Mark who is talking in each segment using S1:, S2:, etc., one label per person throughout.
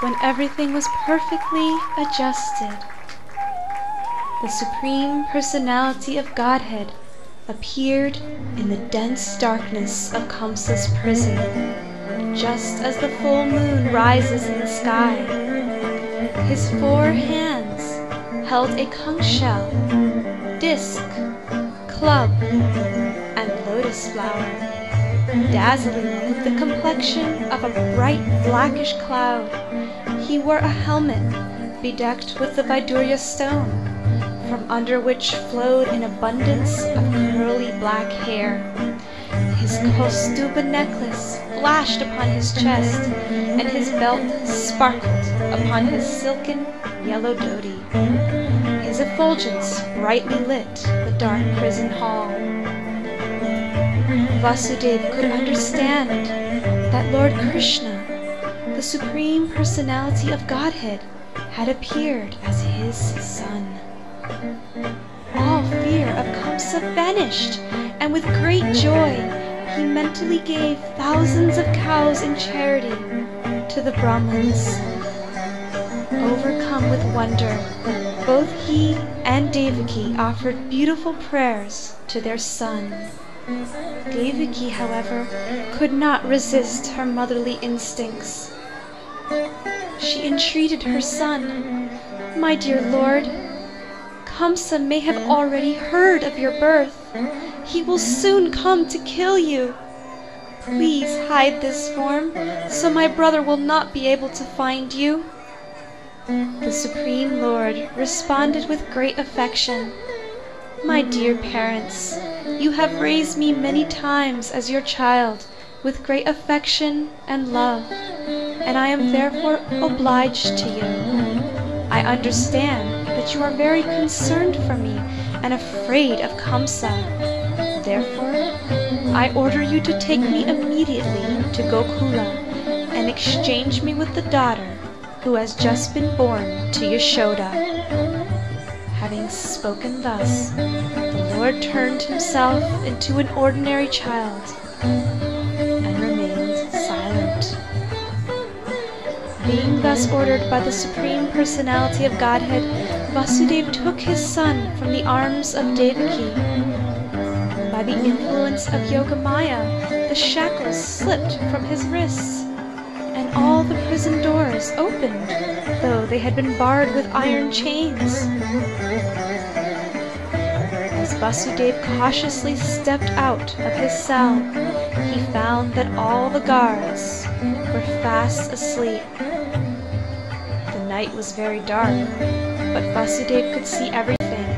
S1: when everything was perfectly adjusted, the Supreme Personality of Godhead appeared in the dense darkness of Kamsa's prison, just as the full moon rises in the sky. His 4 hands held a conch shell, disc, club, and lotus flower, dazzling with the complexion of a bright blackish cloud. He wore a helmet bedecked with the Vaidurya stone, from under which flowed an abundance of curly black hair. His Kostuba necklace flashed upon his chest, and his belt sparkled upon his silken yellow dhoti. His effulgence brightly lit the dark prison hall. Vasudeva could understand that Lord Krishna, the Supreme Personality of Godhead, had appeared as his son. All fear of Kamsa vanished, and with great joy he mentally gave thousands of cows in charity to the Brahmins. Overcome with wonder, both he and Devaki offered beautiful prayers to their son. Devaki, however, could not resist her motherly instincts. She entreated her son, "My dear lord, Kamsa may have already heard of your birth. He will soon come to kill you. Please hide this form, so my brother will not be able to find you." The Supreme Lord responded with great affection, "My dear parents, you have raised me many times as your child with great affection and love, and I am therefore obliged to you. I understand that you are very concerned for me and afraid of Kamsa. Therefore, I order you to take me immediately to Gokula and exchange me with the daughter who has just been born to Yashoda." Having spoken thus, the Lord turned himself into an ordinary child and remained silent. Being thus ordered by the Supreme Personality of Godhead, Vasudeva took his son from the arms of Devaki. By the influence of Yogamaya, the shackles slipped from his wrists, and all the prison doors opened, though they had been barred with iron chains. As Vasudeva cautiously stepped out of his cell, he found that all the guards were fast asleep. The night was very dark, but Vasudeva could see everything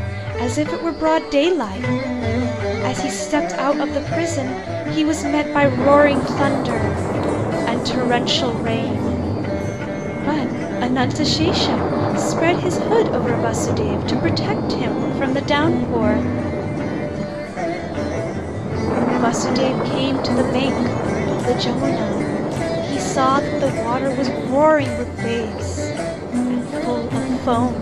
S1: as if it were broad daylight. As he stepped out of the prison, he was met by roaring thunder and torrential rain. But Anantashesha spread his hood over Vasudeva to protect him from the downpour. Vasudeva came to the bank of the Jamuna. He saw that the water was roaring with waves and full of foam.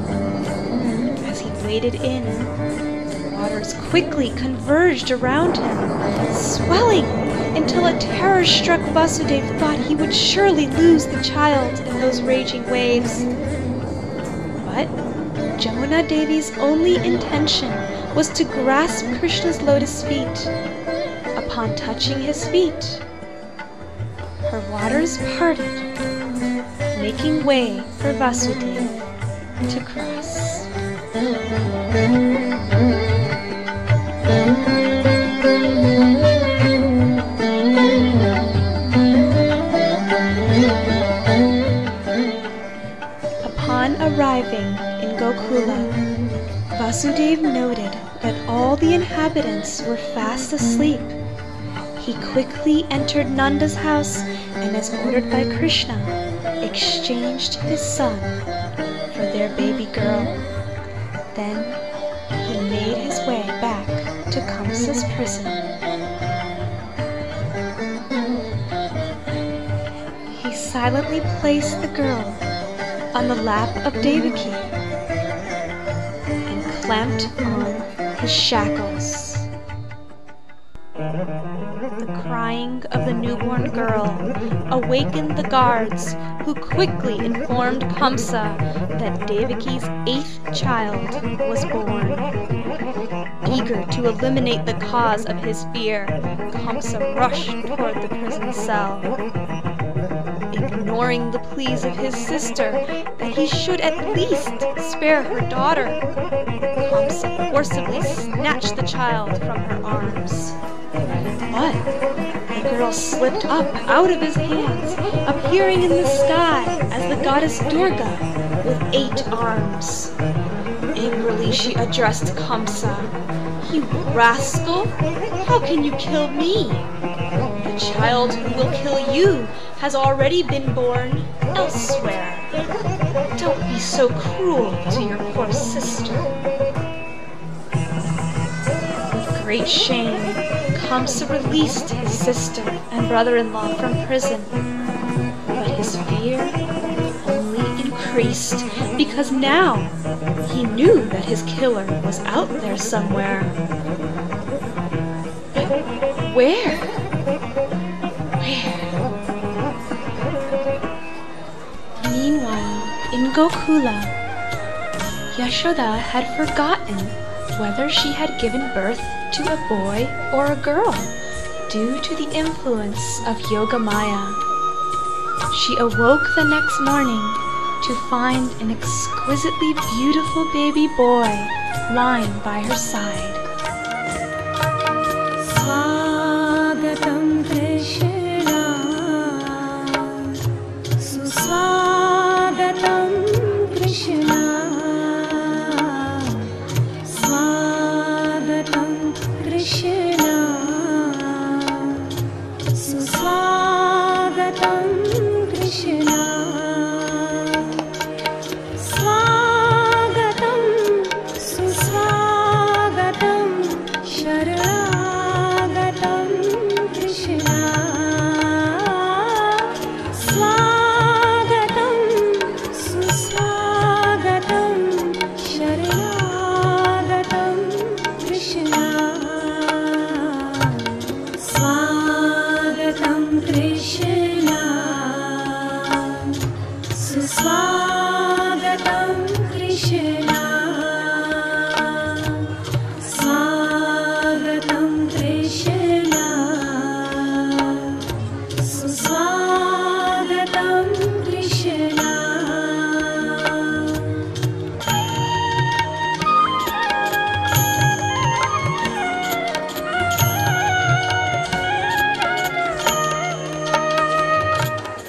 S1: As he waded in, the waters quickly converged around him, swelling until a terror-struck Vasudeva thought he would surely lose the child in those raging waves. But Jamuna Devi's only intention was to grasp Krishna's lotus feet. Upon touching his feet, her waters parted, making way for Vasudeva to cross. Upon arriving in Gokula, Vasudeva noted that all the inhabitants were fast asleep. He quickly entered Nanda's house and, as ordered by Krishna, exchanged his son for their baby girl. Then he made his way back to Kamsa's prison. He silently placed the girl on the lap of Devaki and clamped on his shackles. The crying crying of the newborn girl awakened the guards, who quickly informed Kamsa that Devaki's 8th child was born. Eager to eliminate the cause of his fear, Kamsa rushed toward the prison cell. Ignoring the pleas of his sister that he should at least spare her daughter, Kamsa forcibly snatched the child from her arms. But the girl slipped up out of his hands, appearing in the sky as the goddess Durga with 8 arms. Angrily she addressed Kamsa. "You rascal! How can you kill me? The child who will kill you has already been born elsewhere. Don't be so cruel to your poor sister." With great shame, Kamsa released his sister and brother-in-law from prison. But his fear only increased, because now he knew that his killer was out there somewhere. But where? Meanwhile, in Gokula, Yashoda had forgotten whether she had given birth to a boy or a girl due to the influence of Yogamaya. She awoke the next morning to find an exquisitely beautiful baby boy lying by her side.